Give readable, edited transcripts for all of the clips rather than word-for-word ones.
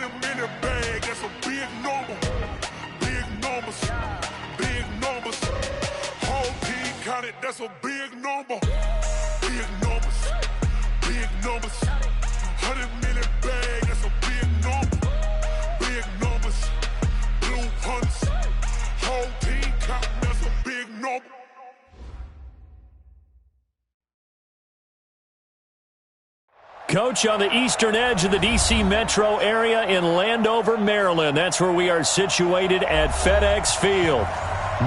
100 million bag, that's a big number. Big numbers, big numbers. Whole team counted, that's a big number. Big numbers, big numbers. 100 million bag, that's a big number. Big numbers, blue hunts. Whole team counting, that's a big number. Coach, on the eastern edge of the D.C. metro area in Landover, Maryland. That's where we are situated at FedEx Field.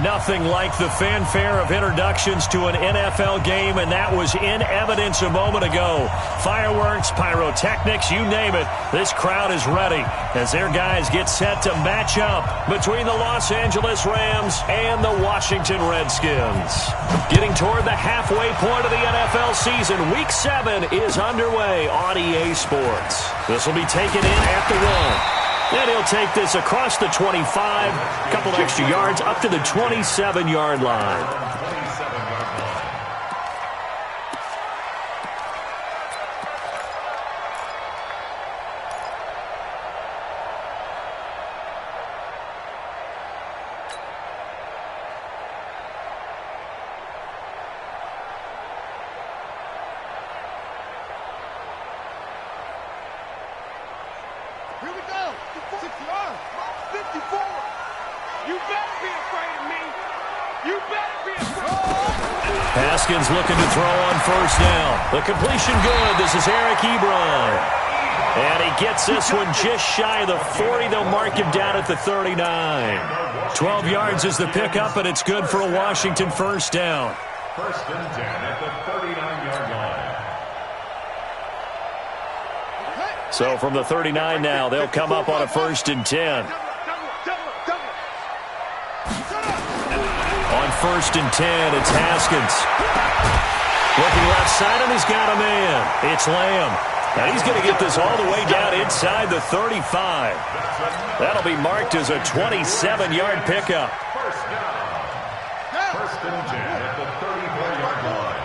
Nothing like the fanfare of introductions to an NFL game, and that was in evidence a moment ago. Fireworks, pyrotechnics, you name it. This crowd is ready as their guys get set to match up between the Los Angeles Rams and the Washington Redskins. Getting toward the halfway point of the NFL season, Week 7 is underway on EA Sports. This will be taken in at the 1. And he'll take this across the 25, a couple extra yards, up to the 27-yard line. Here we go. 6 yards. 54. You better be afraid of me. You better be afraid. Haskins looking to throw on first down. The completion good. This is Eric Ebron. And he gets this one just shy of the 40. They'll mark him down at the 39. 12 yards is the pickup, and it's good for a Washington first down. First and 10 at the 39-yard line. So from the 39 now, they'll come up on a first and 10. On first and 10, it's Haskins. Looking left side, and he's got a man. It's Lamb. And he's going to get this all the way down inside the 35. That'll be marked as a 27-yard pickup. First down. First and 10 at the 34-yard line.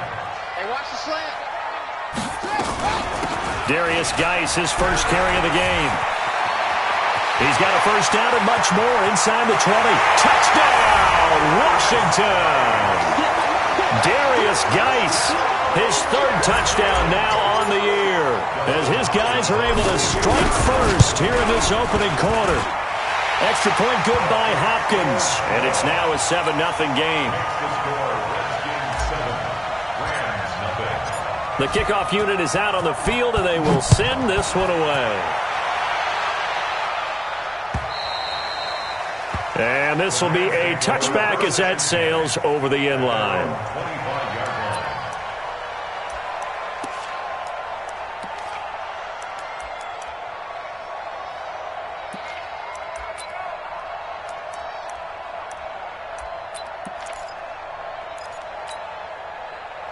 Hey, watch the slant. Darius Geis, his first carry of the game. He's got a first down and much more inside the 20. Touchdown, Washington! Darius Geis, his third touchdown now on the year, as his guys are able to strike first here in this opening quarter. Extra point good by Hopkins, and it's now a 7-0 game. The kickoff unit is out on the field, and they will send this one away. And this will be a touchback as that sails over the end line.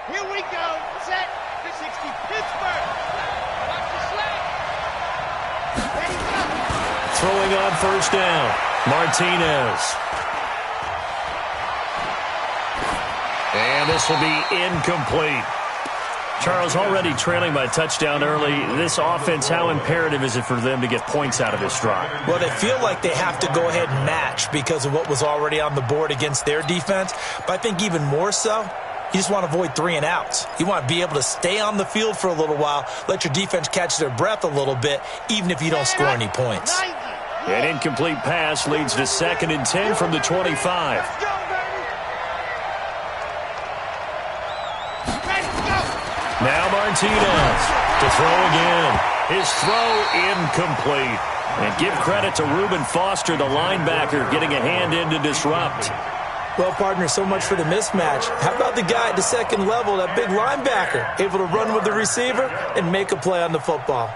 Here we go. Set. 60. Pittsburgh. Watch the slant. Ready, go. Throwing on first down. Martinez. And this will be incomplete. Charles, already trailing by touchdown early. This offense, how imperative is it for them to get points out of this drive? Well, they feel like they have to go ahead and match because of what was already on the board against their defense. But I think even more so, you just want to avoid 3 and outs. You want to be able to stay on the field for a little while, let your defense catch their breath a little bit, even if you don't score any points. An incomplete pass leads to 2nd and 10 from the 25. Now Martinez to throw again. His throw incomplete. And give credit to Reuben Foster, the linebacker, getting a hand in to disrupt. Well, partner, so much for the mismatch. How about the guy at the second level, that big linebacker, able to run with the receiver and make a play on the football?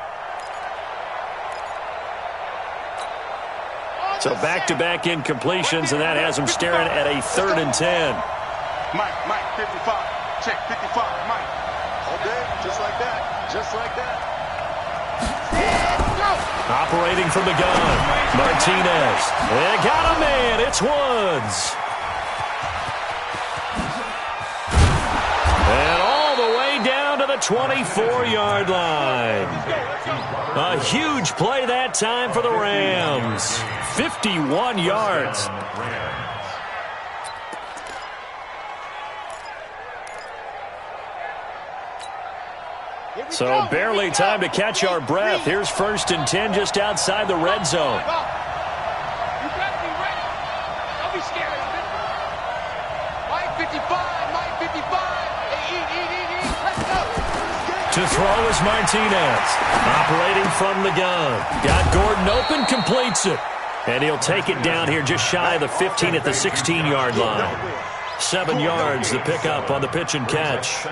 So back-to-back incompletions, and that has him staring at a 3rd and 10. Mike, 55. Check, 55. Mike. All day, just like that. Just like that. Operating from the gun, Martinez. They got a man. It's Woods. And all the way down to the 24-yard line. A huge play that time for the Rams. 51 yards. So barely time to catch our breath. Here's 1st and 10 just outside the red zone. You better be ready. Don't be scared of it. Mike 55, Mike 55. Hey, eat. Let's go. To throw is Martinez. Operating from the gun. Got Gordon open, completes it. And he'll take it down here just shy of the 15 at the 16-yard line. 7 yards, the pickup on the pitch and catch.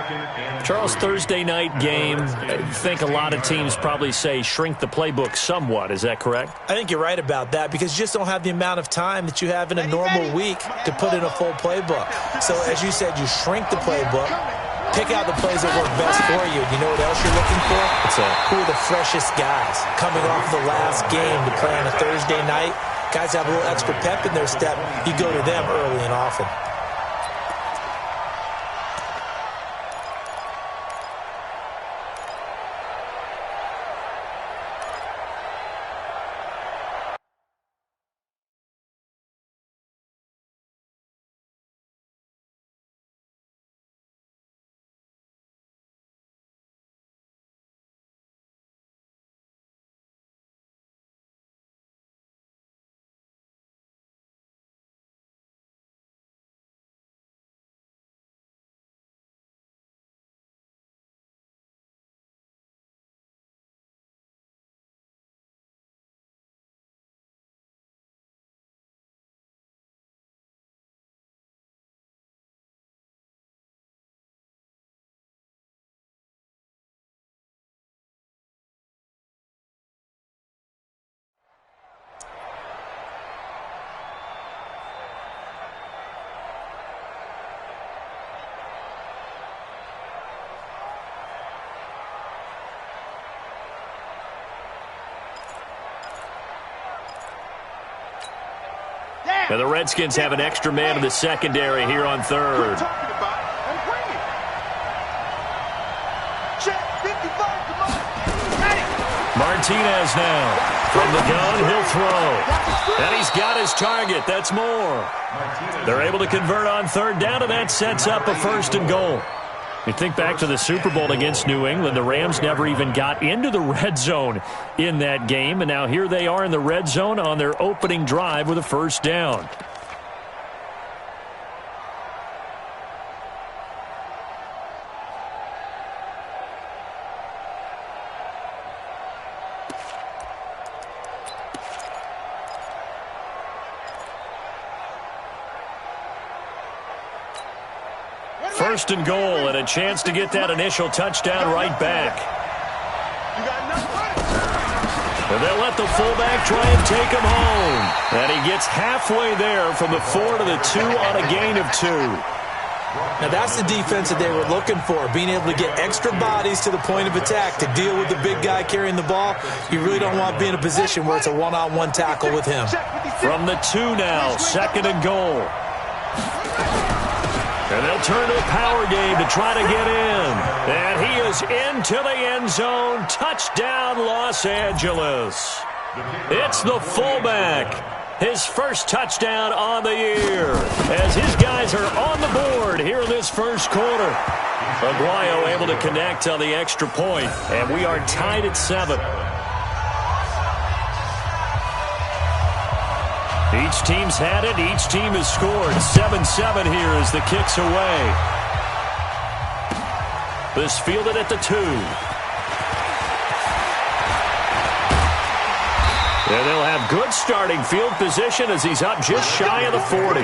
Charles, Thursday night game, I think a lot of teams probably say shrink the playbook somewhat. Is that correct? I think you're right about that because you just don't have the amount of time that you have in a normal week to put in a full playbook. So as you said, you shrink the playbook, pick out the plays that work best for you. You know what else you're looking for? What's that? Who are the freshest guys coming off the last game to play on a Thursday night? Guys have a little extra pep in their step. You go to them early and often. And the Redskins have an extra man in the secondary here on 3rd. Martinez now. From the gun, he'll throw. And he's got his target. That's more. They're able to convert on 3rd down, and that sets up a 1st and goal. You think back to the Super Bowl against New England, the Rams never even got into the red zone in that game, and now here they are in the red zone on their opening drive with a 1st down. First and goal, and a chance to get that initial touchdown right back. And they'll let the fullback try and take him home. And he gets halfway there from the 4 to the 2 on a gain of 2. Now that's the defense that they were looking for, being able to get extra bodies to the point of attack to deal with the big guy carrying the ball. You really don't want to be in a position where it's a one-on-one tackle with him. From the 2 now, 2nd and goal. And they'll turn to a power game to try to get in. And he is into the end zone. Touchdown, Los Angeles. It's the fullback. His first touchdown on the year. As his guys are on the board here in this first quarter. Aguayo able to connect on the extra point. And we are tied at 7. Each team's had it. Each team has scored. 7-7 here as the kick's away. This fielded at the 2. And they'll have good starting field position as he's up just shy of the 40.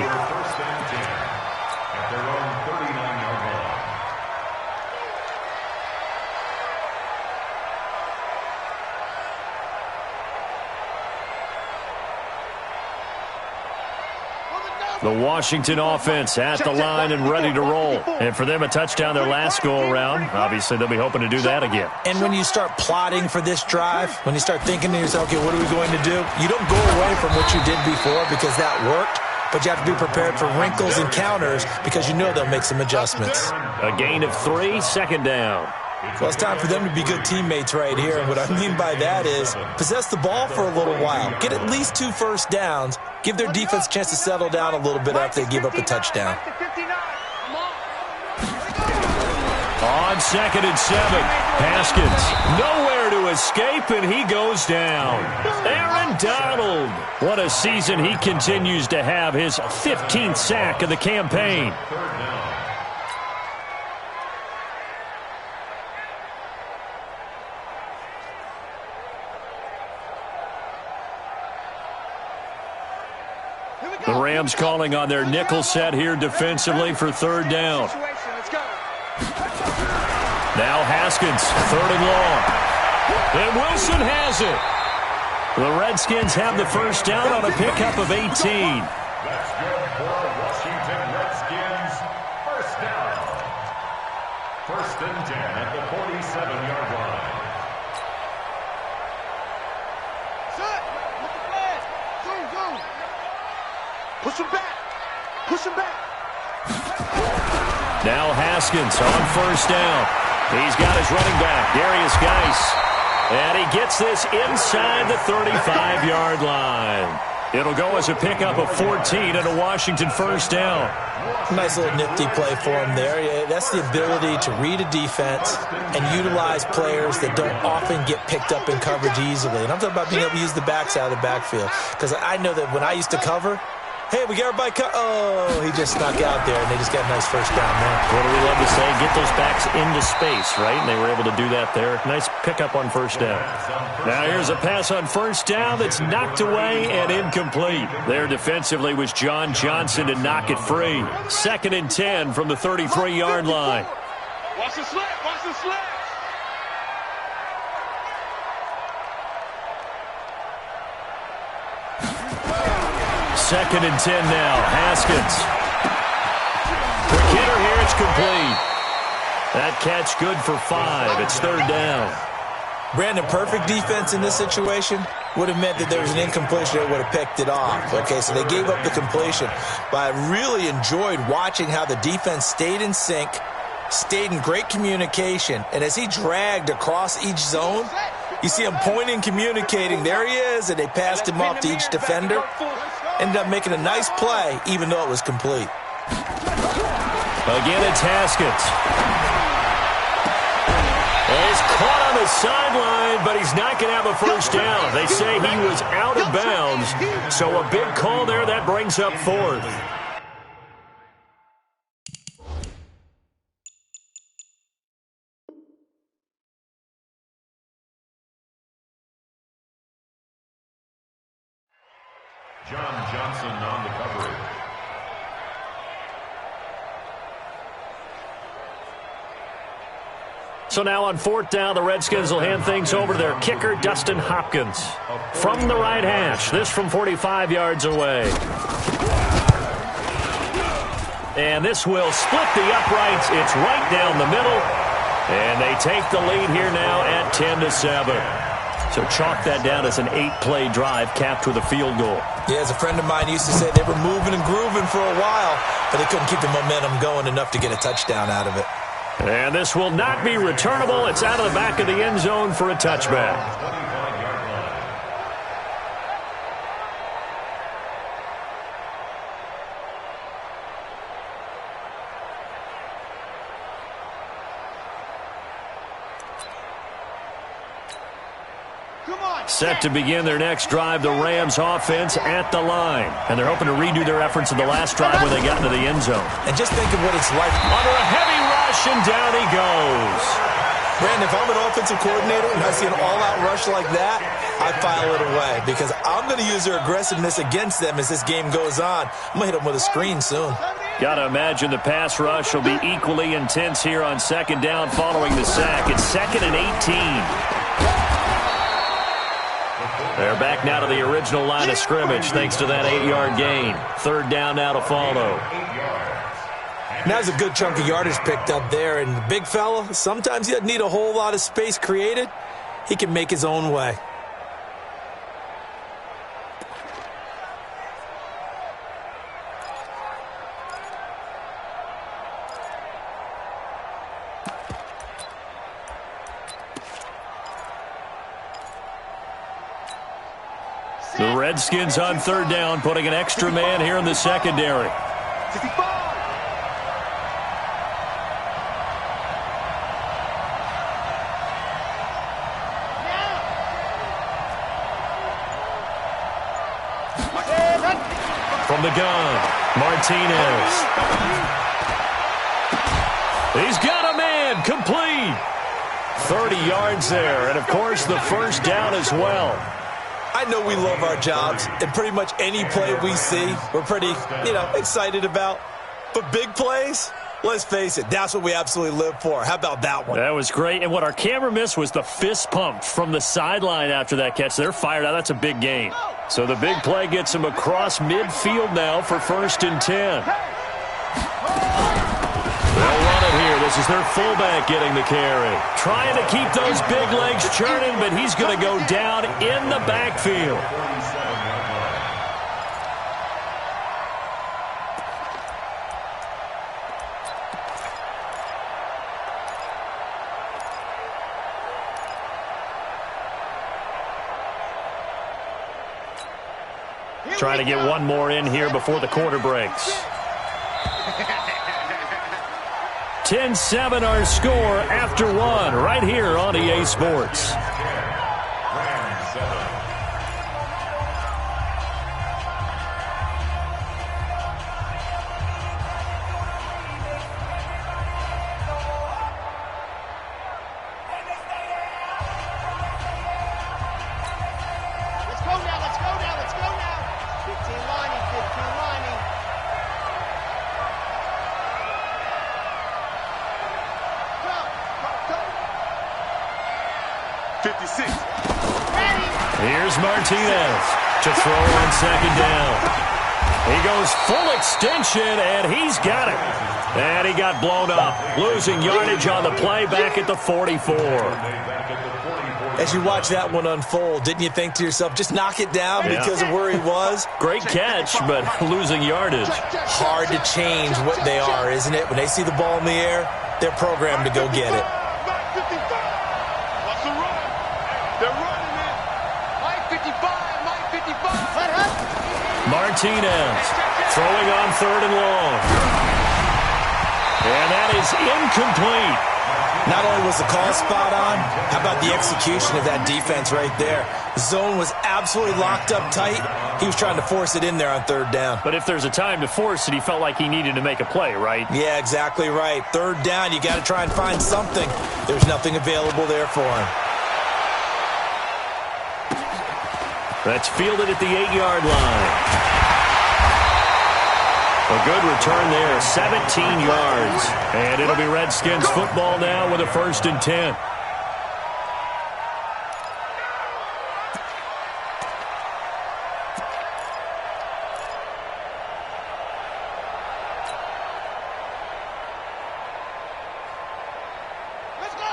The Washington offense at the line and ready to roll. And for them, a touchdown their last go-around. Obviously, they'll be hoping to do that again. And when you start plotting for this drive, when you start thinking to yourself, okay, what are we going to do? You don't go away from what you did before because that worked, but you have to be prepared for wrinkles and counters because you know they'll make some adjustments. A gain of 3, 2nd down. Well, it's time for them to be good teammates right here. And what I mean by that is possess the ball for a little while. Get at least 2 first downs. Give their defense a chance to settle down a little bit after they give up a touchdown. On 2nd and 7, Haskins nowhere to escape, and he goes down. Aaron Donald. What a season he continues to have, his 15th sack of the campaign. The Rams calling on their nickel set here defensively for 3rd down. Now Haskins, 3rd and long. And Wilson has it. The Redskins have the first down on a pickup of 18. That's good for Washington Redskins. First down. 1st and 10 at the 47-yard line. Set. Look at that. Zoom. Push him back. Push him back. Now Haskins on 1st down. He's got his running back, Darius Geis. And he gets this inside the 35-yard line. It'll go as a pickup of 14 and a Washington first down. Nice little nifty play for him there. Yeah, that's the ability to read a defense and utilize players that don't often get picked up in coverage easily. And I'm talking about being able to use the backs out of the backfield. Because I know that when I used to cover, hey, we got everybody oh, he just snuck out there, and they just got a nice first down there. What do we love to say? Get those backs into space, right? And they were able to do that there. Nice pickup on 1st down. Now here's a pass on 1st down that's knocked away and incomplete. There defensively was John Johnson to knock it free. 2nd and 10 from the 33-yard line. Watch the slip. Watch the slip. Second and 10 now. Haskins. The hitter here, it's complete. That catch good for 5. It's 3rd down. Brandon, perfect defense in this situation would have meant that there was an incompletion that would have picked it off. Okay, so they gave up the completion. But I really enjoyed watching how the defense stayed in sync, stayed in great communication, and as he dragged across each zone, you see him pointing, communicating. There he is, and they passed him off to each defender. Ended up making a nice play, even though it was complete. Again, it's Haskins. He's caught on the sideline, but he's not going to have a first down. They say he was out of bounds, so a big call there. That brings up 4th. John Johnson on the coverage. So now on 4th down, the Redskins will hand things over to their kicker, Dustin Hopkins. From the right hash, this from 45 yards away. And this will split the uprights. It's right down the middle. And they take the lead here now at 10-7. So chalk that down as an 8-play drive capped with a field goal. Yeah, as a friend of mine used to say, they were moving and grooving for a while, but they couldn't keep the momentum going enough to get a touchdown out of it. And this will not be returnable. It's out of the back of the end zone for a touchback. Set to begin their next drive, the Rams offense at the line. And they're hoping to redo their efforts in the last drive when they got into the end zone. And just think of what it's like. Under a heavy rush, and down he goes. Brandon, if I'm an offensive coordinator and I see an all-out rush like that, I file it away because I'm going to use their aggressiveness against them as this game goes on. I'm going to hit them with a screen soon. Got to imagine the pass rush will be equally intense here on 2nd down following the sack. It's 2nd and 18. They're back now to the original line of scrimmage thanks to that 8-yard gain. 3rd down now to follow. Now's a good chunk of yardage picked up there. And the big fella, sometimes he doesn't need a whole lot of space created. He can make his own way. The Redskins on third down, putting an extra man here in the secondary. 65. From the gun, Martinez. He's got a man, complete. 30 yards there, and of course the first down as well. I know we love our jobs, and pretty much any play we see, we're pretty, excited about. But big plays, let's face it, that's what we absolutely live for. How about that one? That was great, and what our camera missed was the fist pump from the sideline after that catch. They're fired out. That's a big gain. So the big play gets them across midfield now for 1st and 10. They'll run it here. This is their fullback getting the carry. Trying to keep those big legs churning, but he's going to go down in the backfield. Trying to get one more in here before the quarter breaks. 10-7 our score after one right here on EA Sports. Here's Martinez to throw on second down. He goes full extension, and he's got it. And he got blown up, losing yardage on the play back at the 44. As you watch that one unfold, didn't you think to yourself, just knock it down because of where he was? Great catch, but losing yardage. Hard to change what they are, isn't it? When they see the ball in the air, they're programmed to go get it. Martinez throwing on 3rd and long. And that is incomplete. Not only was the call spot on, how about the execution of that defense right there? The zone was absolutely locked up tight. He was trying to force it in there on 3rd down. But if there's a time to force it, he felt like he needed to make a play, right? Yeah, exactly right. 3rd down, you got to try and find something. There's nothing available there for him. That's fielded at the 8-yard line. A good return there, 17 yards. And it'll be Redskins football now with a 1st and 10.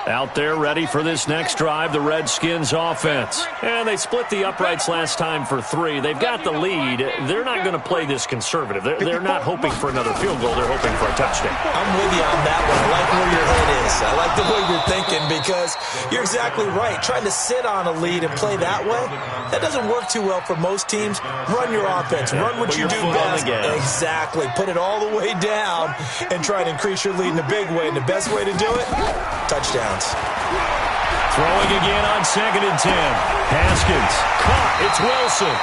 Out there ready for this next drive, the Redskins offense. And they split the uprights last time for 3. They've got the lead. They're not going to play this conservative. They're not hoping for another field goal. They're hoping for a touchdown. I'm with you on that one. I like where your head is. I like the way you're thinking because you're exactly right. Trying to sit on a lead and play that way, that doesn't work too well for most teams. Run your offense. Run what you do best. Exactly. Put it all the way down and try to increase your lead in a big way. And the best way to do it, touchdowns. Throwing again on 2nd and 10. Haskins caught. It's Wilson.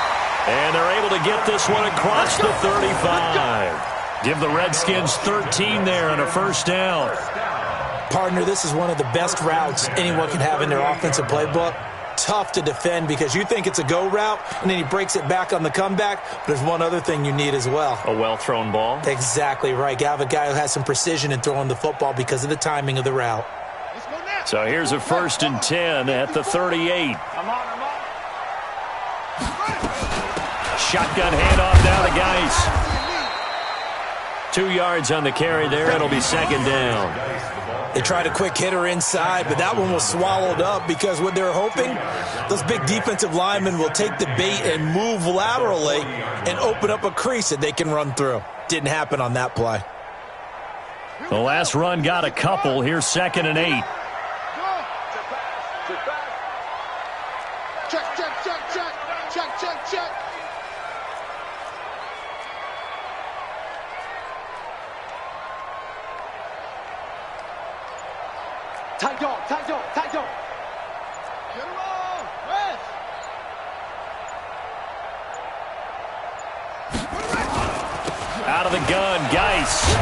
And they're able to get this one across the 35. Give the Redskins 13 there and a 1st down. Partner, this is one of the best routes anyone can have in their offensive playbook. Tough to defend because you think it's a go route, and then he breaks it back on the comeback. But there's one other thing you need as well. A well-thrown ball? Exactly right. You have a guy who has some precision in throwing the football because of the timing of the route. So here's a 1st and 10 at the 38. Shotgun handoff down to Geis. 2 yards on the carry there. It'll be 2nd down. They tried a quick hitter inside, but that one was swallowed up because what they're hoping, those big defensive linemen will take the bait and move laterally and open up a crease that they can run through. Didn't happen on that play. The last run got a couple. Here's 2nd and 8. Check. check. Tight dog, tight dog, tight dog. Get him on, rest. Out of the gun, Geis.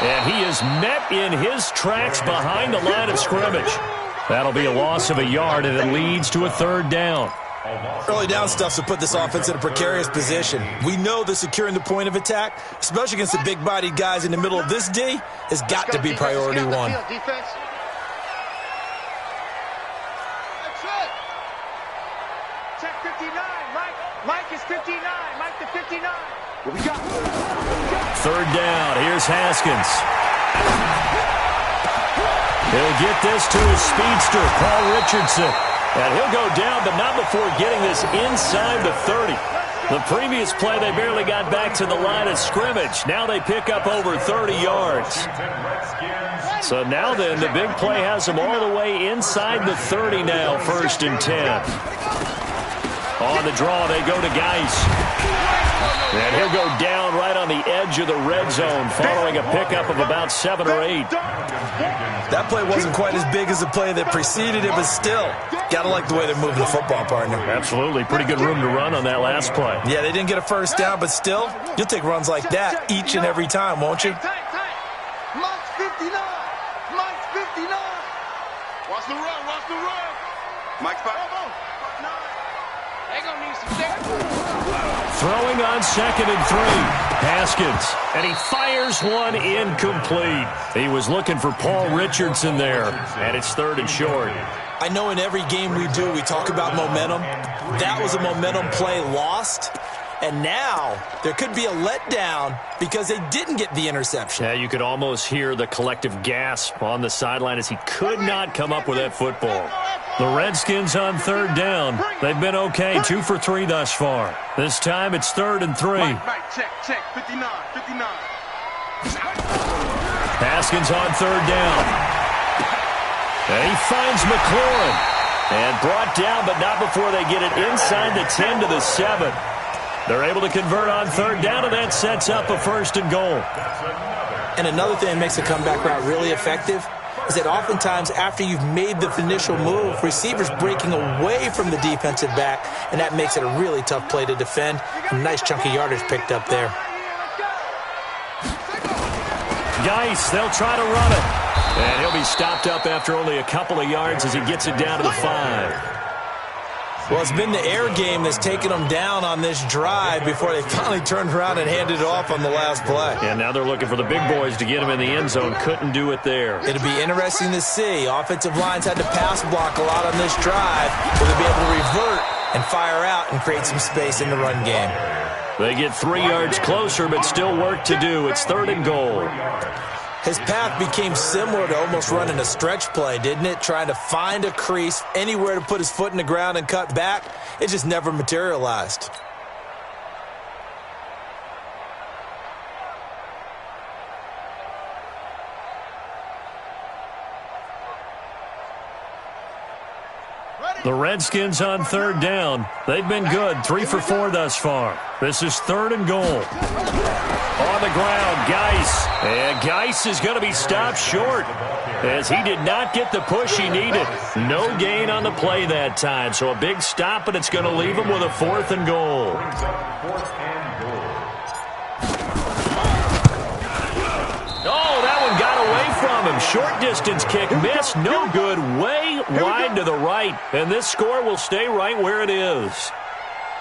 And he is met in his tracks behind the line of scrimmage. That'll be a loss of a yard, and it leads to a third down. Early down stuff to put this offense in a precarious position. We know that securing the point of attack, especially against the big-bodied guys in the middle of this D, has got to be priority one. Defense. That's it. Check 59. Mike is 59. Mike to 59. What we got? Third down. Here's Haskins. He'll get this to his speedster, Paul Richardson. And he'll go down, but not before getting this inside the 30. The previous play, they barely got back to the line of scrimmage. Now they pick up over 30 yards. So now then, the big play has them all the way inside the 30 now, 1st and 10. On the draw, they go to Geis. And he'll go down right on the edge of the red zone following a pickup of about 7 or 8. That play wasn't quite as big as the play that preceded it, but still, gotta like the way they're moving the football, partner. Absolutely. Pretty good room to run on that last play. Yeah, they didn't get a first down, but still, you'll take runs like that each and every time, won't you? Mike's 59. Mike's 59. Watch the run. Watch the run. Mike's 5. They're going to need some second. Throwing on 2nd and 3. Haskins. And he fires one incomplete. He was looking for Paul Richardson there. And it's 3rd and short. I know in every game we do, we talk about momentum. That was a momentum play lost. And now there could be a letdown because they didn't get the interception. Yeah, you could almost hear the collective gasp on the sideline as he could not come up with that football. The Redskins on 3rd down. They've been okay, 2 for 3 thus far. This time it's 3rd and 3. Mike, check, 59. Haskins on 3rd down. And he finds McLaurin. And brought down, but not before they get it inside the 10 to the 7. They're able to convert on 3rd down, and that sets up a 1st and goal. And another thing that makes the comeback route really effective is that oftentimes after you've made the initial move, receivers breaking away from the defensive back, and that makes it a really tough play to defend. A nice chunk of yardage picked up there. Geis, they'll try to run it. And he'll be stopped up after only a couple of yards as he gets it down to the 5. Well, it's been the air game that's taken them down on this drive before they finally turned around and handed it off on the last play. And now they're looking for the big boys to get him in the end zone. Couldn't do it there. It'll be interesting to see. Offensive lines had to pass block a lot on this drive. Will they be able to revert and fire out and create some space in the run game? They get 3 yards closer, but still work to do. It's 3rd and goal. His path became similar to almost running a stretch play, didn't it? Trying to find a crease, anywhere to put his foot in the ground and cut back. It just never materialized. The Redskins on 3rd down. They've been good, 3 for 4 thus far. This is 3rd and goal. On the ground, Geis. And Geis is going to be stopped short as he did not get the push he needed. No gain on the play that time, so a big stop, and it's going to leave him with a 4th and goal. Oh, that one got away from him. Short distance kick missed. No good. Way wide to the right. And this score will stay right where it is.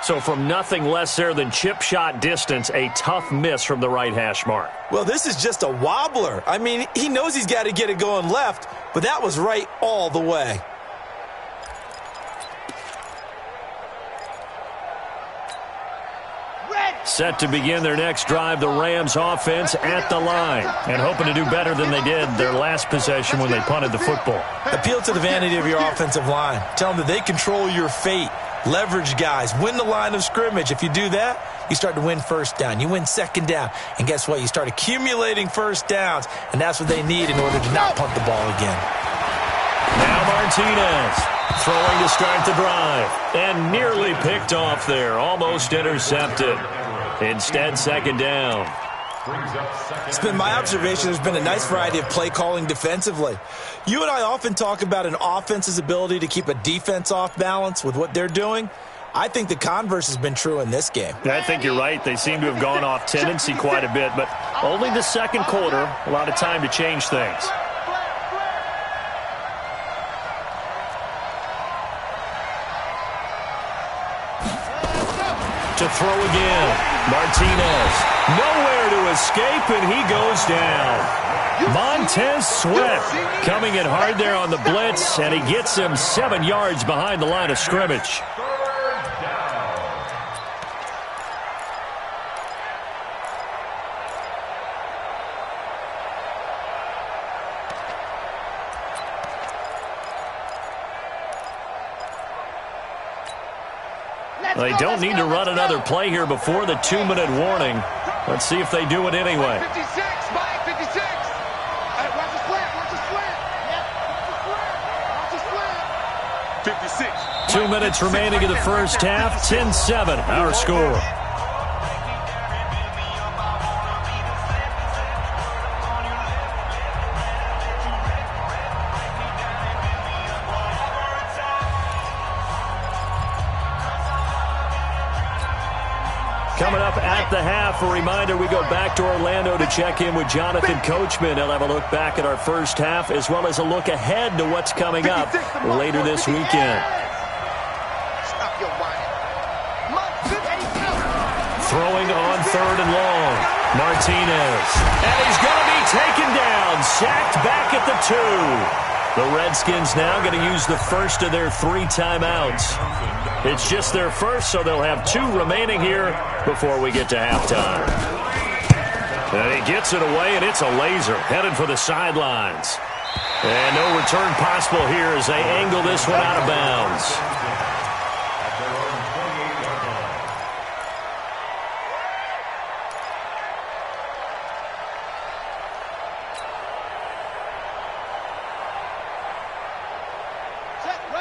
So from nothing less there than chip shot distance, a tough miss from the right hash mark. Well, this is just a wobbler. I mean, he knows he's got to get it going left, but that was right all the way. Set to begin their next drive, the Rams offense at the line. And hoping to do better than they did their last possession when they punted the football. Appeal to the vanity of your offensive line. Tell them that they control your fate. Leverage guys. Win the line of scrimmage. If you do that, you start to win 1st down. You win 2nd down. And guess what? You start accumulating 1st downs. And that's what they need in order to not punt the ball again. Now Martinez. Throwing to start the drive. And nearly picked off there. Almost intercepted. Instead, second down. It's been my observation there's been a nice variety of play calling defensively. You and I often talk about an offense's ability to keep a defense off balance with what they're doing. I think the converse has been true in this game. I think you're right. They seem to have gone off tendency quite a bit, but only the second quarter, a lot of time to change things. To throw again. Martinez. Nowhere to escape, and he goes down. Montez Sweat coming in hard there on the blitz, and he gets him 7 yards behind the line of scrimmage. They don't need to run another play here before the 2-minute warning. Let's see if they do it anyway. 56, Mike, 56. Hey, watch the slant, watch the slant. Watch the slant. 56. 2 minutes remaining in the first half. 10-7, our score. Coming up at the half, a reminder, we go back to Orlando to check in with Jonathan Coachman. He'll have a look back at our first half as well as a look ahead to what's coming up later this weekend. Throwing on 3rd and long. Martinez. And he's going to be taken down. Sacked back at the 2. The Redskins now going to use the first of their 3 timeouts. It's just their first, so they'll have 2 remaining here before we get to halftime. And he gets it away, and it's a laser headed for the sidelines. And no return possible here as they angle this one out of bounds.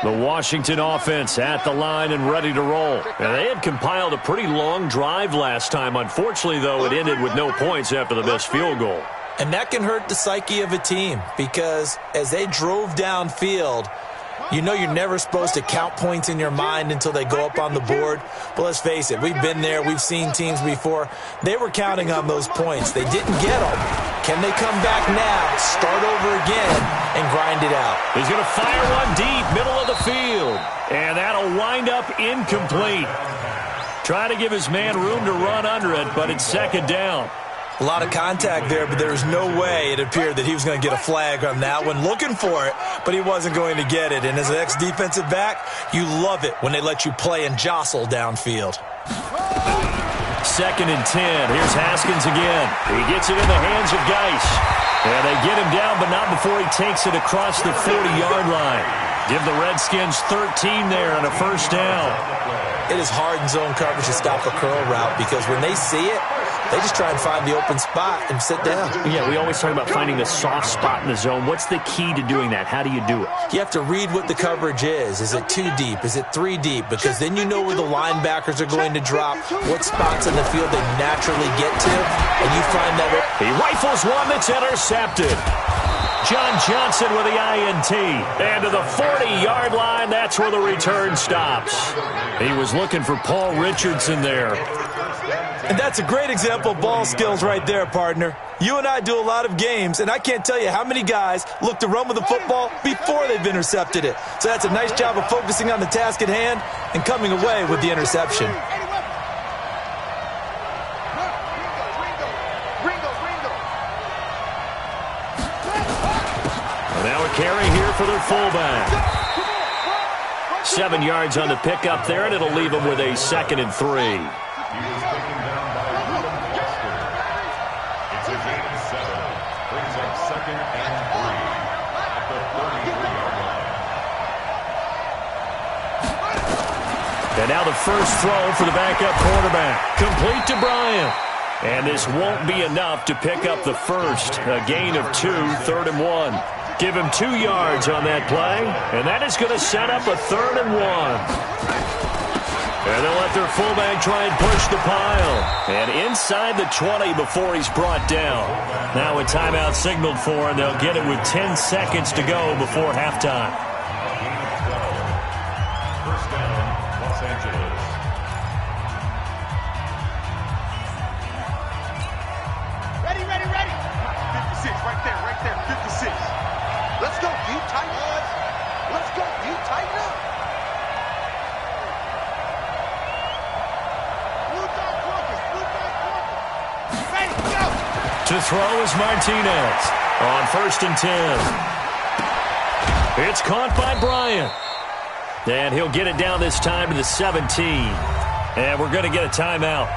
The Washington offense at the line and ready to roll. And they had compiled a pretty long drive last time. Unfortunately, though, it ended with no points after the missed field goal. And that can hurt the psyche of a team because as they drove downfield, you know you're never supposed to count points in your mind until they go up on the board. But let's face it, we've been there. We've seen teams before. They were counting on those points. They didn't get them. Can they come back now, start over again, and grind it out? He's going to fire one deep, middle of the field. And that'll wind up incomplete. Trying to give his man room to run under it, but it's second down. A lot of contact there, but there was no way it appeared that he was going to get a flag on that one. Looking for it, but he wasn't going to get it. And as an ex-defensive back, you love it when they let you play and jostle downfield. 2nd and 10. Here's Haskins again. He gets it in the hands of Geis. And they get him down, but not before he takes it across the 40-yard line. Give the Redskins 13 there and a first down. It is hard in zone coverage to stop a curl route because when they see it, they just try and find the open spot and sit down. Yeah, we always talk about finding the soft spot in the zone. What's the key to doing that? How do you do it? You have to read what the coverage is. Is it 2 deep? Is it 3 deep? Because then you know where the linebackers are going to drop, what spots in the field they naturally get to, and you find that. He rifles one that's intercepted. John Johnson with the INT. And to the 40-yard line, that's where the return stops. He was looking for Paul Richardson there. And that's a great example of ball skills right there, partner. You and I do a lot of games, and I can't tell you how many guys look to run with the football before they've intercepted it. So that's a nice job of focusing on the task at hand and coming away with the interception. Now a carry here for their fullback. 7 yards on the pickup there, and it'll leave them with a 2nd and 3. And now the first throw for the backup quarterback. Complete to Bryant. And this won't be enough to pick up the first. A gain of 2, 3rd and 1. Give him 2 yards on that play, and that is going to set up a 3rd and 1. And they'll let their fullback try and push the pile. And inside the 20 before he's brought down. Now a timeout signaled for, and they'll get it with 10 seconds to go before halftime. First down, Los Angeles. Ready, ready, ready. 56, right there, 56. Let's go, you tighten up. Let's go, you tighten up. To throw is Martinez on 1st and 10. It's caught by Bryant. And he'll get it down this time to the 17. And we're going to get a timeout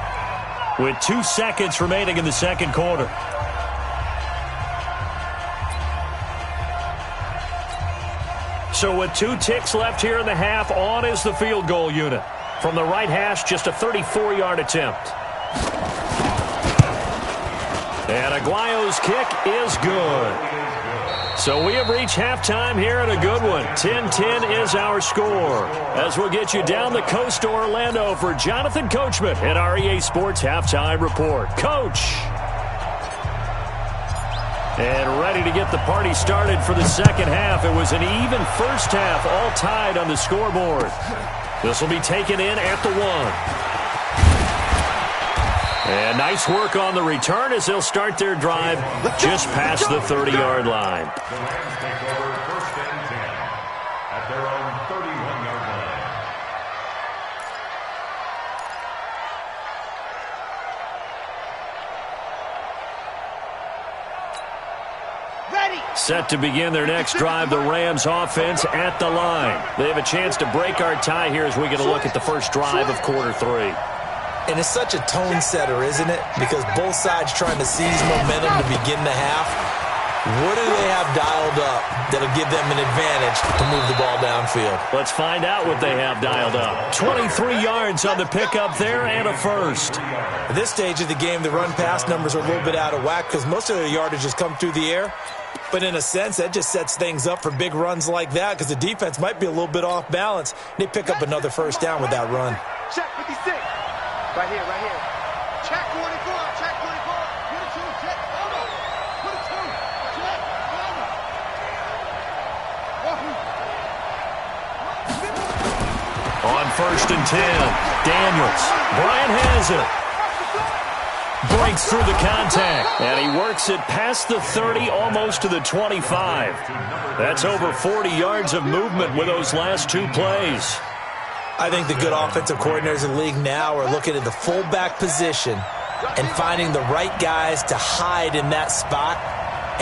with 2 seconds remaining in the second quarter. So with 2 ticks left here in the half, on is the field goal unit. From the right hash, just a 34-yard attempt. And Aguayo's kick is good. So we have reached halftime here at a good one. 10-10 is our score. As we'll get you down the coast to Orlando for Jonathan Coachman at our EA Sports Halftime Report. Coach! And ready to get the party started for the second half. It was an even first half, all tied on the scoreboard. This will be taken in at the 1. And nice work on the return as they'll start their drive just past the 30-yard line. The Rams take over 1st and 10 at their own 31-yard Ready. Set to begin their next drive, the Rams offense at the line. They have a chance to break our tie here as we get a look at the first drive of quarter 3. And it's such a tone setter, isn't it? Because both sides trying to seize momentum to begin the half. What do they have dialed up that'll give them an advantage to move the ball downfield? Let's find out what they have dialed up. 23 yards on the pickup there and a first. At this stage of the game, the run-pass numbers are a little bit out of whack because most of their yardage has come through the air. But in a sense, that just sets things up for big runs like that because the defense might be a little bit off balance. They pick up another first down with that run. Check 56. Right here, right here. Check 24, check 24. Put a 2, check, over. Put a 2, check, over. On 1st and 10, Daniels. Bryant has it. Breaks through the contact, and he works it past the 30, almost to the 25. That's over 40 yards of movement with those last 2 plays. I think the good offensive coordinators in the league now are looking at the fullback position and finding the right guys to hide in that spot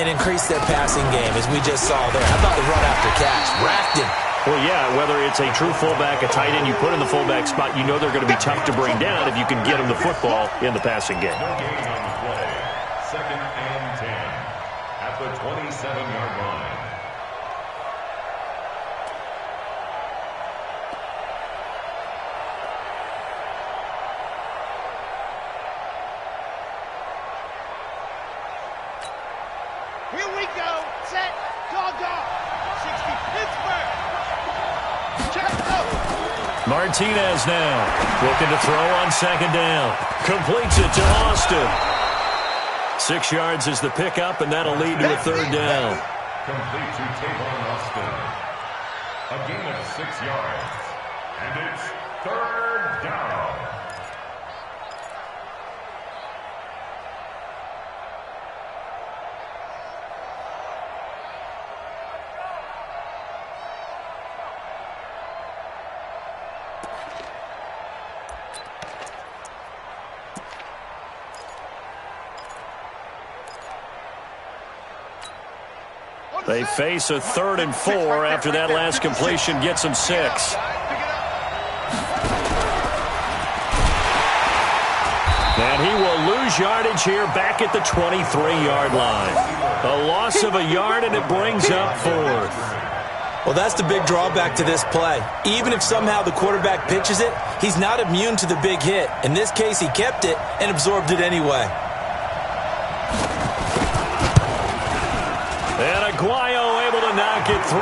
and increase their passing game, as we just saw there. How about the run after catch? Racked him. Well, yeah, whether it's a true fullback, a tight end, you put in the fullback spot, you know they're going to be tough to bring down if you can get them the football in the passing game. No gain on the play. 2nd and 10 at the 27-yard line. Here we go. Set. Go, go. 60. Pittsburgh. Check. Go. Martinez now looking to throw on 2nd down. Completes it to Austin. 6 yards is the pickup, and that'll lead to a 3rd down. Complete to Tavon Austin. A gain of 6 yards. And it's 3rd down. They face a 3rd and 4 after that last completion gets them 6. And he will lose yardage here back at the 23-yard line. A loss of a yard, and it brings up 4th. Well, that's the big drawback to this play. Even if somehow the quarterback pitches it, he's not immune to the big hit. In this case, he kept it and absorbed it anyway. And Aguayo able make it through.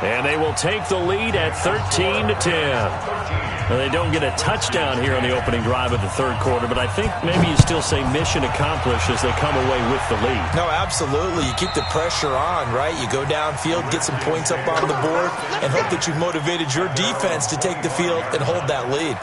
And they will take the lead at 13-10. Now, they don't get a touchdown here on the opening drive of the third quarter, but I think maybe you still say mission accomplished as they come away with the lead. No, absolutely. You keep the pressure on, right? You go downfield, get some points up on the board, and hope that you've motivated your defense to take the field and hold that lead.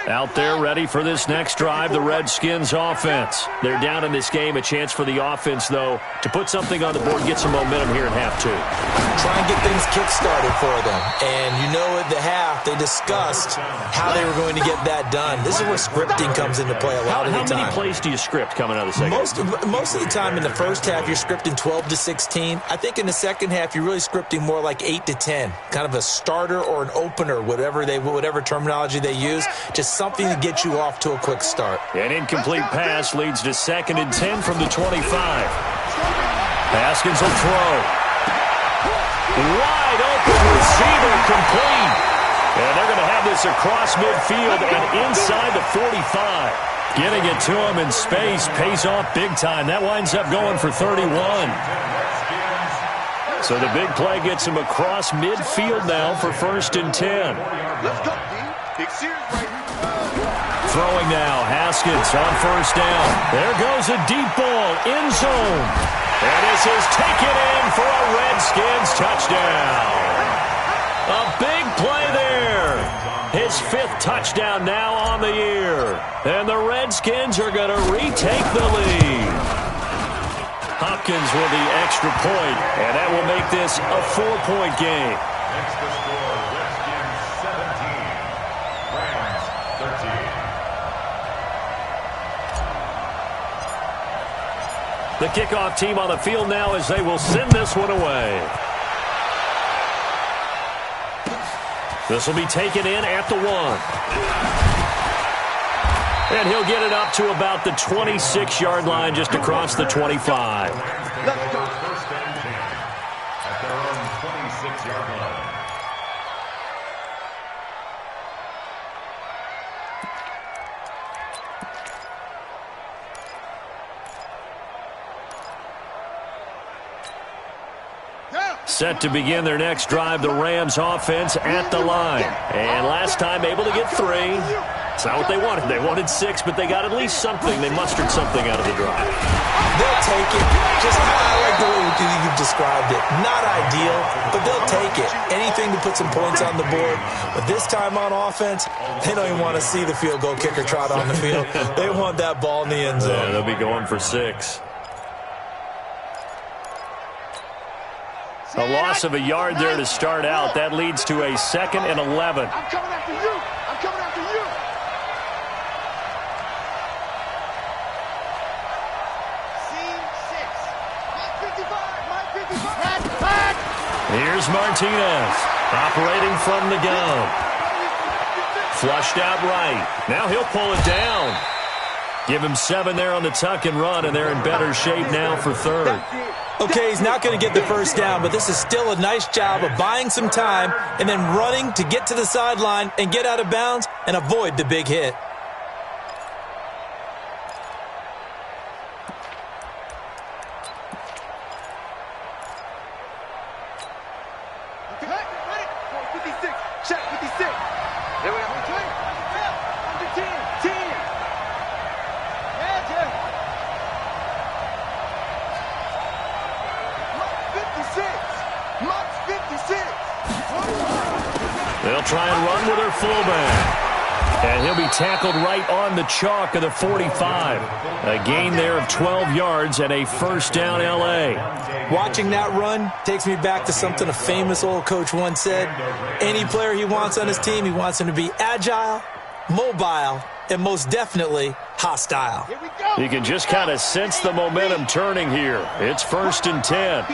Out there ready for this next drive, the Redskins offense. They're down in this game. A chance for the offense, though, to put something on the board and get some momentum here in half two. Try and get things kick-started for them. And you know at the half, they discussed how they were going to get that done. This is where scripting comes into play a lot of the time. How many plays do you script coming out of the second half? Most of the time in the first half, you're scripting 12 to 16. I think in the second half, you're really scripting more like 8 to 10. Kind of a starter or an opener, whatever terminology they use. Just something to get you off to a quick start. An incomplete pass leads to 2nd and 10 from the 25. Haskins will throw. Wide open receiver, complete. And they're going to have this across midfield and inside the 45. Getting it to him in space pays off big time. That winds up going for 31. So the big play gets him across midfield now for 1st and 10. Let's go, D. Big series right here. Throwing now, Haskins on 1st down. There goes a deep ball, end zone. And this is taken in for a Redskins touchdown. A big play there. His 5th touchdown now on the year. And the Redskins are going to retake the lead. Hopkins with the extra point, and that will make this a 4-point game. Next to score, Redskins 17, Rams 13. The kickoff team on the field now as they will send this one away. This will be taken in at the 1. And he'll get it up to about the 26-yard line just across the 25. Let's go. 1st and 10 at their own 26-yard line. Set to begin their next drive, the Rams offense at the line. And last time able to get 3. It's not what they wanted. They wanted 6, but they got at least something. They mustered something out of the drive. They'll take it. Just I like the way you've described it. Not ideal, but they'll take it. Anything to put some points on the board. But this time on offense, they don't even want to see the field goal kicker trot on the field. They want that ball in the end zone. Yeah, they'll be going for 6. A loss of a yard there to start out. That leads to a 2nd and 11. I'm coming after you. I'm coming after you. Here's Martinez, operating from the gun. Flushed out right. Now he'll pull it down. Give him 7 there on the tuck and run, and they're in better shape now for 3rd. Okay, he's not going to get the 1st down, but this is still a nice job of buying some time and then running to get to the sideline and get out of bounds and avoid the big hit. They'll try and run with their fullback. And he'll be tackled right on the chalk of the 45. A gain there of 12 yards and a 1st down L.A. Watching that run takes me back to something a famous old coach once said. Any player he wants on his team, he wants him to be agile, mobile, and most definitely hostile. You can just kind of sense the momentum turning here. It's 1st and 10.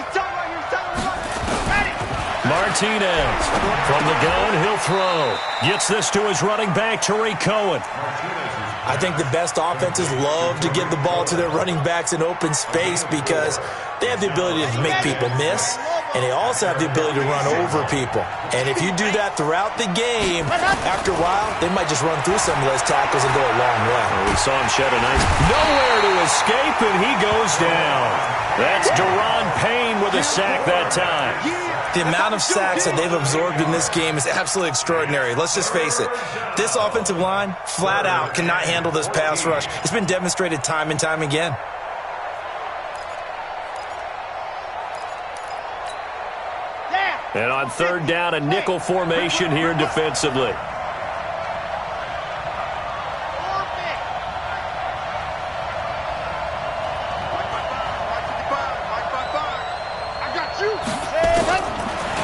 Martinez from the gun, he'll throw. Gets this to his running back, Tariq Cohen. I think the best offenses love to give the ball to their running backs in open space because they have the ability to make people miss, and they also have the ability to run over people. And if you do that throughout the game, after a while, they might just run through some of those tackles and go a long way. Well, we saw him shed a nice nowhere to escape, and he goes down. That's Deron Payne with a sack that time. The amount of sacks that they've absorbed in this game is absolutely extraordinary. Let's just face it. This offensive line, flat out, cannot handle this pass rush. It's been demonstrated time and time again. And on third down, a nickel formation here defensively.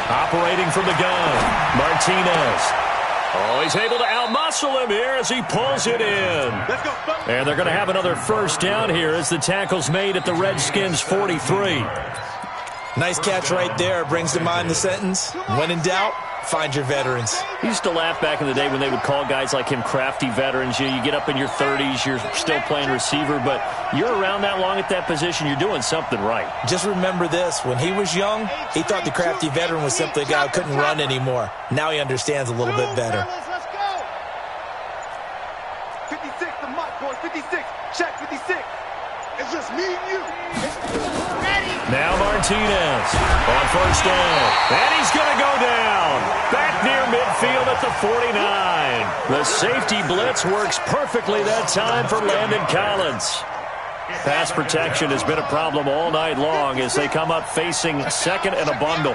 Operating from the gun, Martinez. Oh, he's able to outmuscle him here as he pulls it in. And they're going to have another first down here as the tackle's made at the Redskins' 43. Nice catch right there. Brings to mind the sentence, when in doubt, find your veterans. I used to laugh back in the day when they would call guys like him crafty veterans. You get up in your 30s, you're still playing receiver, but you're around that long at that position, you're doing something right. Just remember this. When he was young, he thought the crafty veteran was simply a guy who couldn't run anymore. Now he understands a little bit better. 56, the mark, boys. 56. Check 56. It's just me and you. Now Martinez on first down. And he's going to go down. Back near midfield at the 49. The safety blitz works perfectly that time for Landon Collins. Pass protection has been a problem all night long as they come up facing second and a bundle.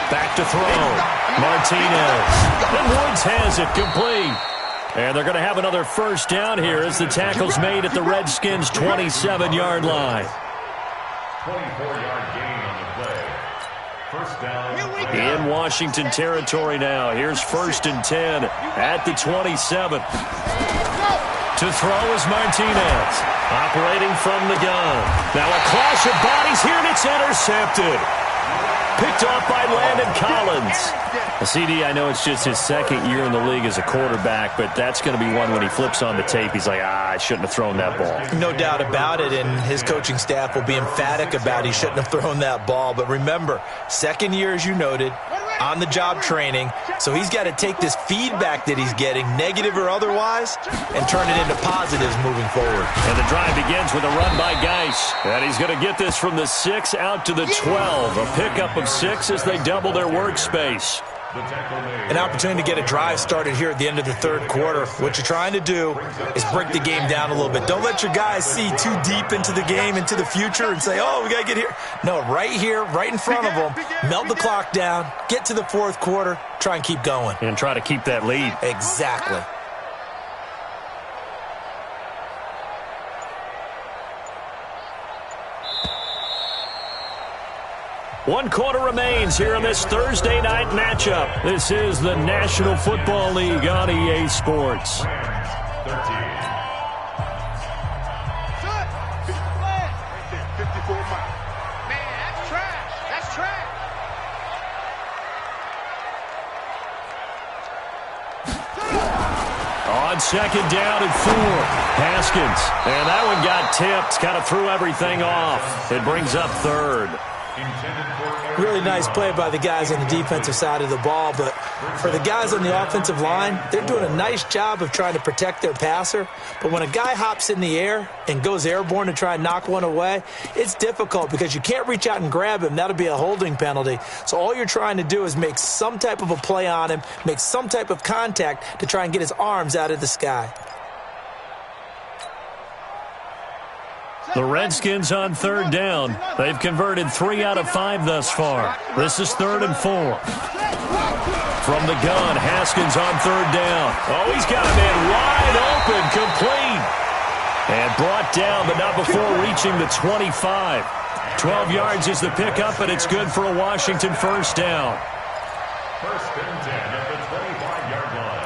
Back to throw. Martinez. And Woods has it complete. And they're going to have another first down here as the tackle's made at the Redskins' 27-yard line. 24-yard gain on the play. First down. In Washington territory now. Here's first and 10 at the 27. To throw is Martinez. Operating from the gun. Now a clash of bodies here, and it's intercepted. Picked off by Landon Collins. CD, I know it's just his second year in the league as a quarterback, but that's going to be one when he flips on the tape. He's like, I shouldn't have thrown that ball. No doubt about it, and his coaching staff will be emphatic about he shouldn't have thrown that ball. But remember, second year, as you noted, on-the-job training, so he's got to take this feedback that he's getting, negative or otherwise, and turn it into positives moving forward. And the drive begins with a run by Geis. And he's going to get this from the 6 out to the 12. A pickup of 6 as they double their workspace. An opportunity to get a drive started here at the end of the third quarter. What you're trying to do is break the game down a little bit. Don't let your guys see too deep into the game, into the future, and say, oh, we got to get here. No, right here, right in front of them, melt the clock down, get to the fourth quarter, try and keep going. And try to keep that lead. Exactly. One quarter remains here in this Thursday night matchup. This is the National Football League on EA Sports. 13. On second down and 4, Haskins. And that one got tipped, kind of threw everything off. It brings up third. Really nice play by the guys on the defensive side of the ball, but for the guys on the offensive line, they're doing a nice job of trying to protect their passer. But when a guy hops in the air and goes airborne to try and knock one away, it's difficult because you can't reach out and grab him. That'll be a holding penalty. So all you're trying to do is make some type of a play on him, make some type of contact to try and get his arms out of the sky. The Redskins on third down. They've converted 3 out of 5 thus far. This is 3rd and 4. From the gun, Haskins on third down. Oh, he's got a man wide open, complete. And brought down, but not before reaching the 25. 12 yards is the pickup, and it's good for a Washington first down. First and 10 at the 25-yard line.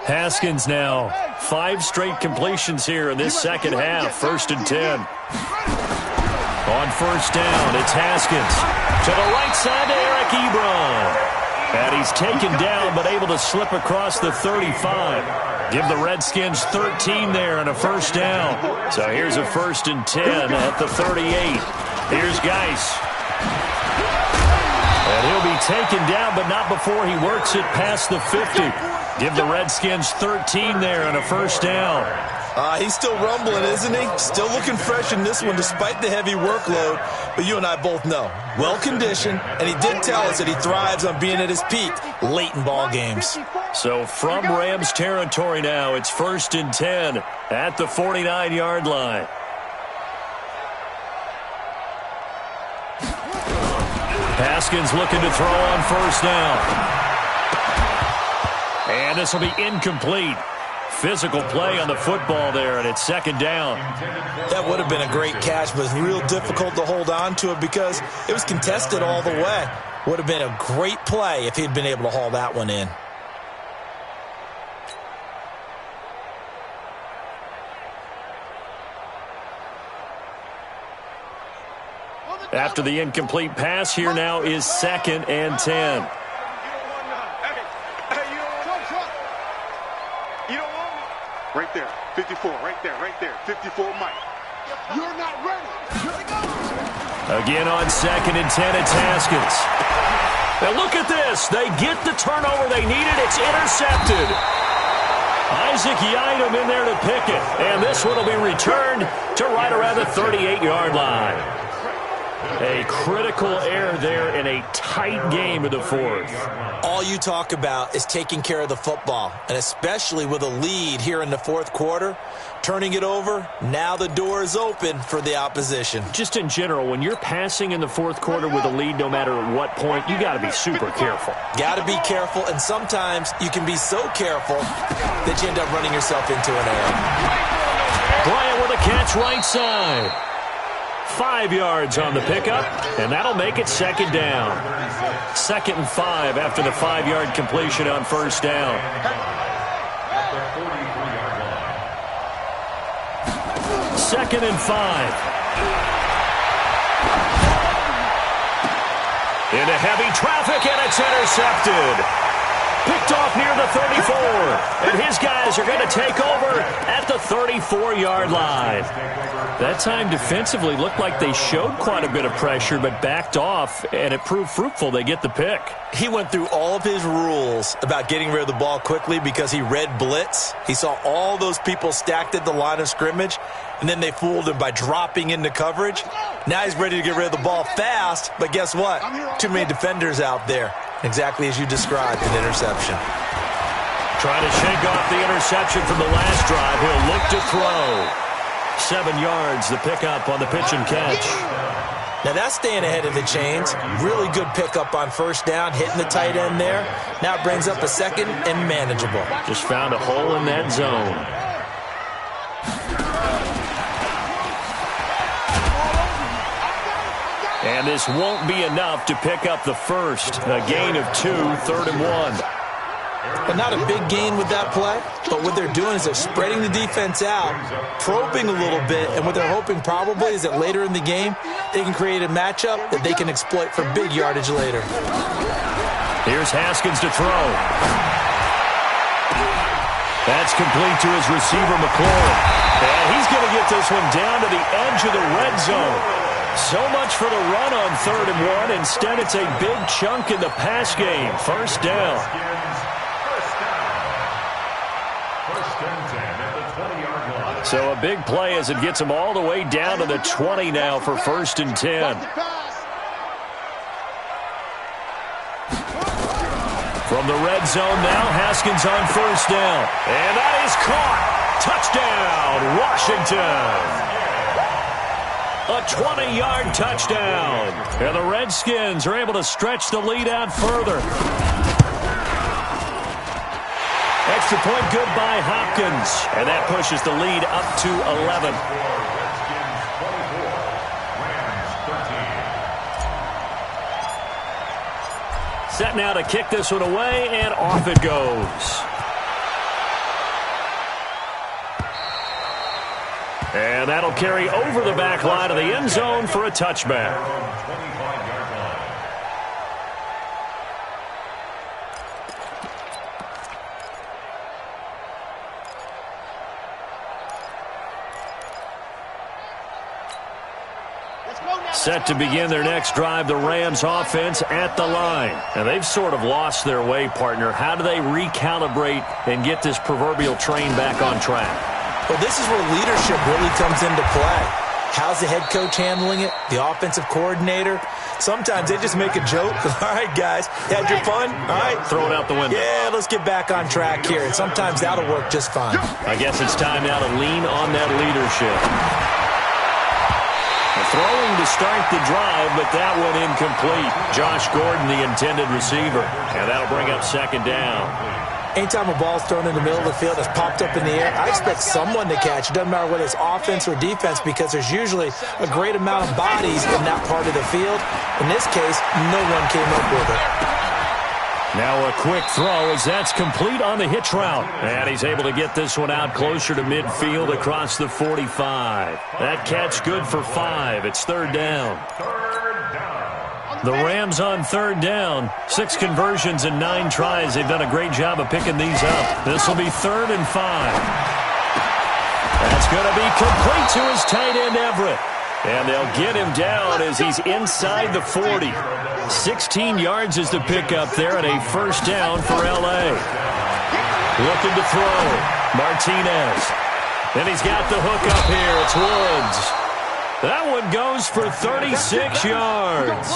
Haskins now. 5 straight completions here in this second half. 1st and 10. On 1st down, it's Haskins. To the right side to Eric Ebron. And he's taken down but able to slip across the 35. Give the Redskins 13 there and a 1st down. So here's a 1st and 10 at the 38. Here's Geis. And he'll be taken down, but not before he works it past the 50. Give the Redskins 13 there and a 1st down. He's still rumbling, isn't he? Still looking fresh in this one despite the heavy workload. But you and I both know, well-conditioned, and he did tell us that he thrives on being at his peak late in ball games. So from Rams territory now, it's 1st and 10 at the 49-yard line. Haskins looking to throw on 1st down. And this will be incomplete. Physical play on the football there, and it's 2nd down. That would have been a great catch, but it's real difficult to hold on to it because it was contested all the way. Would have been a great play if he'd been able to haul that one in. After the incomplete pass, here now is 2nd and 10. Right there, 54, right there, 54 Mike. You're not ready. Again on 2nd and 10, it's Haskins. Now look at this. They get the turnover they needed. It's intercepted. Isaac Yiadom in there to pick it. And this one will be returned to right around the 38-yard line. A critical error there in a tight game of the 4th. All you talk about is taking care of the football, and especially with a lead here in the 4th quarter, turning it over, now the door is open for the opposition. Just in general, when you're passing in the 4th quarter with a lead, no matter at what point, you got to be super careful. Got to be careful, and sometimes you can be so careful that you end up running yourself into an error. Bryant with a catch right side. 5 yards on the pickup, and that'll make it 2nd down. 2nd and 5 after the 5-yard completion on 1st down. Second and 5. Into heavy traffic, and it's intercepted. Picked off near the 34. And his guys are going to take over at the 34-yard line. That time defensively looked like they showed quite a bit of pressure, but backed off, and it proved fruitful. They get the pick. He went through all of his rules about getting rid of the ball quickly because he read blitz. He saw all those people stacked at the line of scrimmage, and then they fooled him by dropping into coverage. Now he's ready to get rid of the ball fast, but guess what? Too many defenders out there. Exactly as you described, an interception. Trying to shake off the interception from the last drive. He'll look to throw. 7 yards, the pickup on the pitch and catch. Now that's staying ahead of the chains. Really good pickup on 1st down, hitting the tight end there. Now it brings up a 2nd and manageable. Just found a hole in that zone. And this won't be enough to pick up the 1st. A gain of 2, 3rd and 1. But not a big gain with that play. But what they're doing is they're spreading the defense out, probing a little bit, and what they're hoping probably is that later in the game, they can create a matchup that they can exploit for big yardage later. Here's Haskins to throw. That's complete to his receiver, McLaurin. And he's going to get this one down to the edge of the red zone. So much for the run on 3rd and 1. Instead, it's a big chunk in the pass game. 1st down. So a big play as it gets them all the way down to the 20 now for 1st and 10. From the red zone now, Haskins on 1st down. And that is caught. Touchdown, Washington. A 20-yard touchdown. And the Redskins are able to stretch the lead out further. Extra point good by Hopkins. And that pushes the lead up to 11. Set now to kick this one away, and off it goes. And that'll carry over the back line of the end zone for a touchback. Set to begin their next drive, the Rams offense at the line. And they've sort of lost their way, partner. How do they recalibrate and get this proverbial train back on track? Well, this is where leadership really comes into play. How's the head coach handling it? The offensive coordinator? Sometimes they just make a joke. All right, guys, had your fun? All right. Throw it out the window. Yeah, let's get back on track here. And sometimes that'll work just fine. I guess it's time now to lean on that leadership. Throwing to start the drive, but that one incomplete. Josh Gordon, the intended receiver. And that'll bring up second down. Anytime a ball's thrown in the middle of the field, it's popped up in the air, I expect someone to catch. It doesn't matter whether it's offense or defense because there's usually a great amount of bodies in that part of the field. In this case, no one came up with it. Now a quick throw as that's complete on the hitch route. And he's able to get this one out closer to midfield across the 45. That catch good for 5. It's third down. The Rams on third down. 6 conversions and 9 tries. They've done a great job of picking these up. This will be 3rd and 5. That's going to be complete to his tight end, Everett. And they'll get him down as he's inside the 40. 16 yards is the pickup there and a first down for L.A. Looking to throw. Martinez. And he's got the hook up here. It's Woods. That one goes for 36 yards.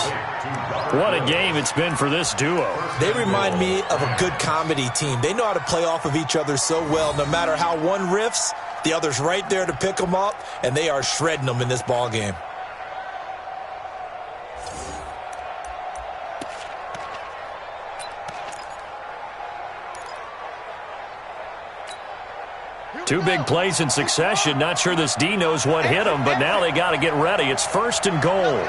What a game it's been for this duo. They remind me of a good comedy team. They know how to play off of each other so well. No matter how one riffs, the other's right there to pick them up, and they are shredding them in this ball game. Two big plays in succession. Not sure this D knows what hit him, but now they got to get ready. It's 1st and goal.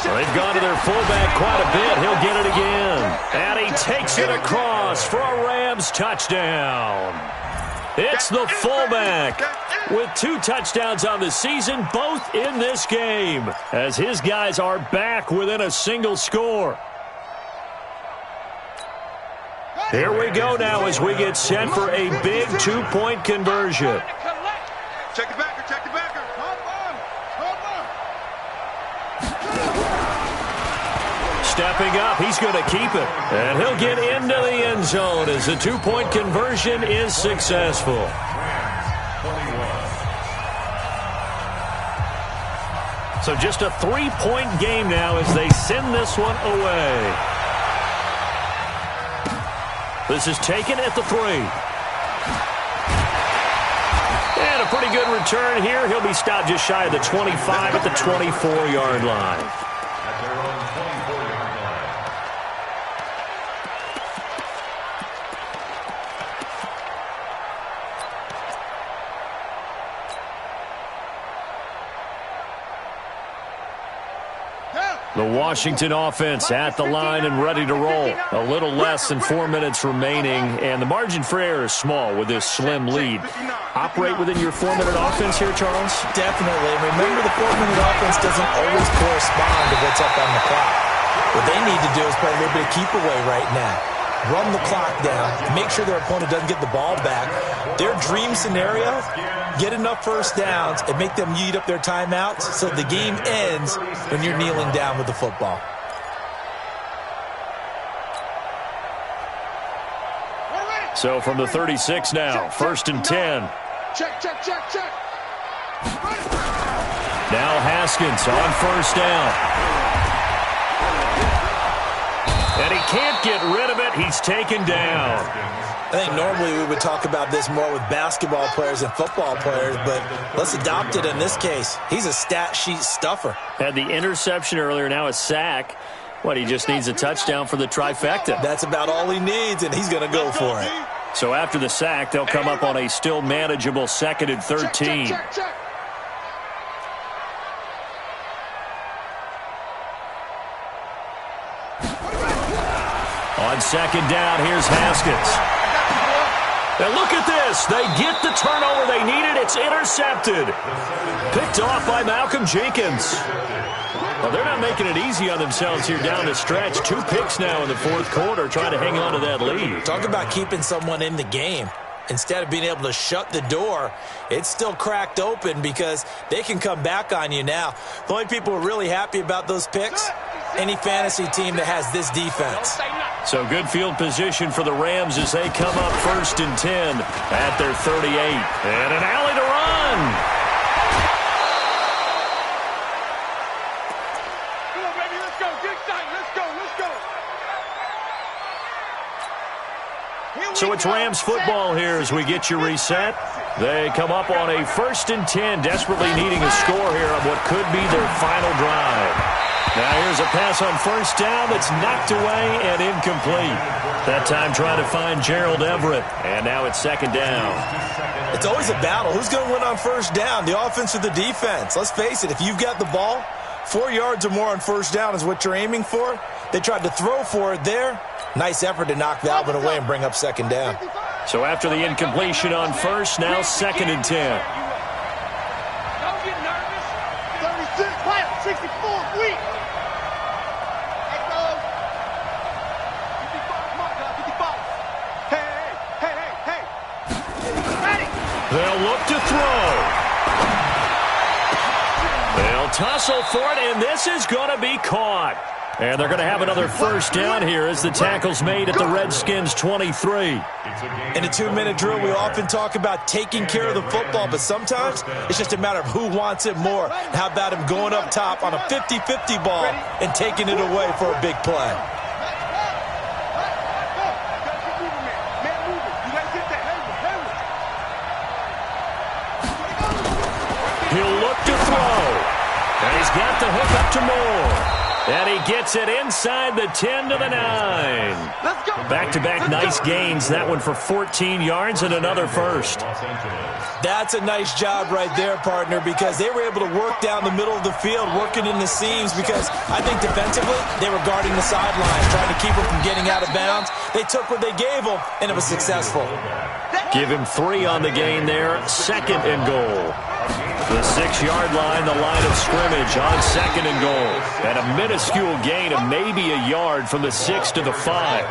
So they've gone to their fullback quite a bit. He'll get it again. And he takes it across for a Rams touchdown. It's the fullback with 2 touchdowns on the season, both in this game, as his guys are back within a single score. Here we go now as we get set for a big 2-point conversion. Check the backer, check the backer. Stepping up, he's going to keep it. And he'll get into the end zone as the 2-point conversion is successful. So just a 3-point game now as they send this one away. This is taken at the 3. And a pretty good return here. He'll be stopped just shy of the 25 at the 24-yard line. The Washington offense at the line and ready to roll. A little less than 4 minutes remaining, and the margin for error is small with this slim lead. Operate within your 4-minute offense here, Charles? Definitely. Remember, the 4-minute offense doesn't always correspond to what's up on the clock. What they need to do is play a little bit of keep away right now. Run the clock down, make sure their opponent doesn't get the ball back. Their dream scenario, get enough first downs and make them eat up their timeouts so the game ends when you're kneeling down with the football. So from the 36 now, 1st and 10. Check. Now Haskins on 1st down. And he can't get rid of it. He's taken down. I think normally we would talk about this more with basketball players and football players, but let's adopt it in this case. He's a stat sheet stuffer. Had the interception earlier, now a sack. What, he just needs a touchdown for the trifecta. That's about all he needs, and he's going to go for it. So after the sack, they'll come up on a still manageable 2nd and 13. Check. On second down, here's Haskins. And look at this. They get the turnover they needed. It's intercepted. Picked off by Malcolm Jenkins. Well, they're not making it easy on themselves here down the stretch. 2 picks now in the fourth quarter trying to hang on to that lead. Talk about keeping someone in the game. Instead of being able to shut the door, it's still cracked open because they can come back on you now. The only people who are really happy about those picks, any fantasy team that has this defense. So good field position for the Rams as they come up 1st and 10 at their 38. And an alley to run. So it's Rams football here as we get you reset. They come up on a 1st and 10, desperately needing a score here on what could be their final drive. Now here's a pass on 1st down that's knocked away and incomplete. That time trying to find Gerald Everett, and now it's 2nd down. It's always a battle. Who's going to win on 1st down, the offense or the defense? Let's face it, if you've got the ball, 4 yards or more on 1st down is what you're aiming for. They tried to throw for it there. Nice effort to knock Valvin away and bring up 2nd down. So after the incompletion on 1st, now 2nd and 10. Don't get nervous. 36, 64, weak. Hey, fellas. 55, come on, guys, 55. Hey. Ready. They'll look to throw. They'll tussle for it, and this is going to be caught. And they're going to have another 1st down here as the tackle's made at the Redskins' 23. In a 2-minute drill, we often talk about taking care of the football, but sometimes it's just a matter of who wants it more. How about him going up top on a 50-50 ball and taking it away for a big play? He'll look to throw. And he's got the hook up to Moore. And he gets it inside the 10 to the 9. Back-to-back nice gains. That one for 14 yards and another 1st. That's a nice job right there, partner, because they were able to work down the middle of the field, working in the seams, because I think defensively they were guarding the sidelines, trying to keep them from getting out of bounds. They took what they gave them, and it was successful. Give him 3 on the gain there. 2nd and goal. The 6-yard line, the line of scrimmage on 2nd and goal. And a minuscule gain of maybe a yard from the 6 to the 5.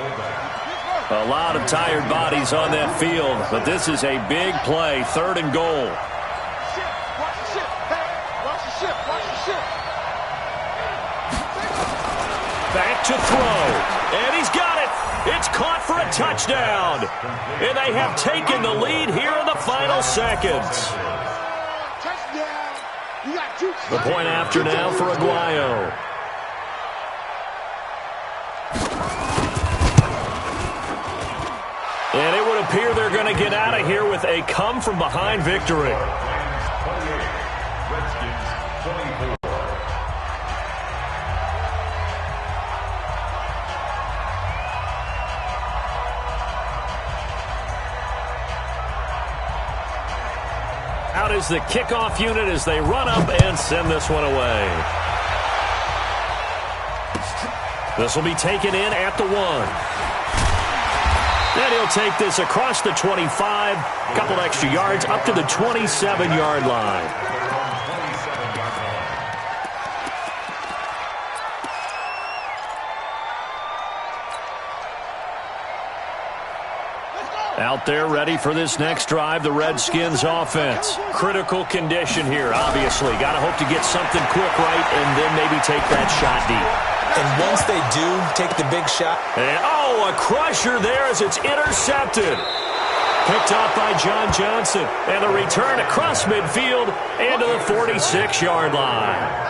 A lot of tired bodies on that field, but this is a big play. 3rd and goal. Back to throw. And he's got it. It's caught for a touchdown. And they have taken the lead here in the final seconds. The point after now for Aguayo. And it would appear they're going to get out of here with a come-from-behind victory. Out is the kickoff unit as they run up and send this one away. This will be taken in at the 1. And he'll take this across the 25, a couple extra yards, up to the 27-yard line. Out there ready for this next drive, the Redskins offense. Critical condition here, obviously. Got to hope to get something quick right and then maybe take that shot deep. And once they do take the big shot. And, a crusher there as it's intercepted. Picked off by John Johnson. And the return across midfield and to the 46-yard line.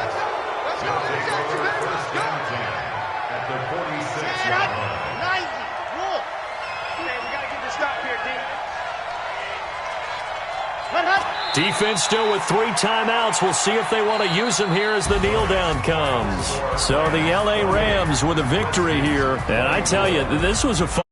Defense still with 3 timeouts. We'll see if they want to use them here as the kneel down comes. So the LA Rams with a victory here. And I tell you, this was a fun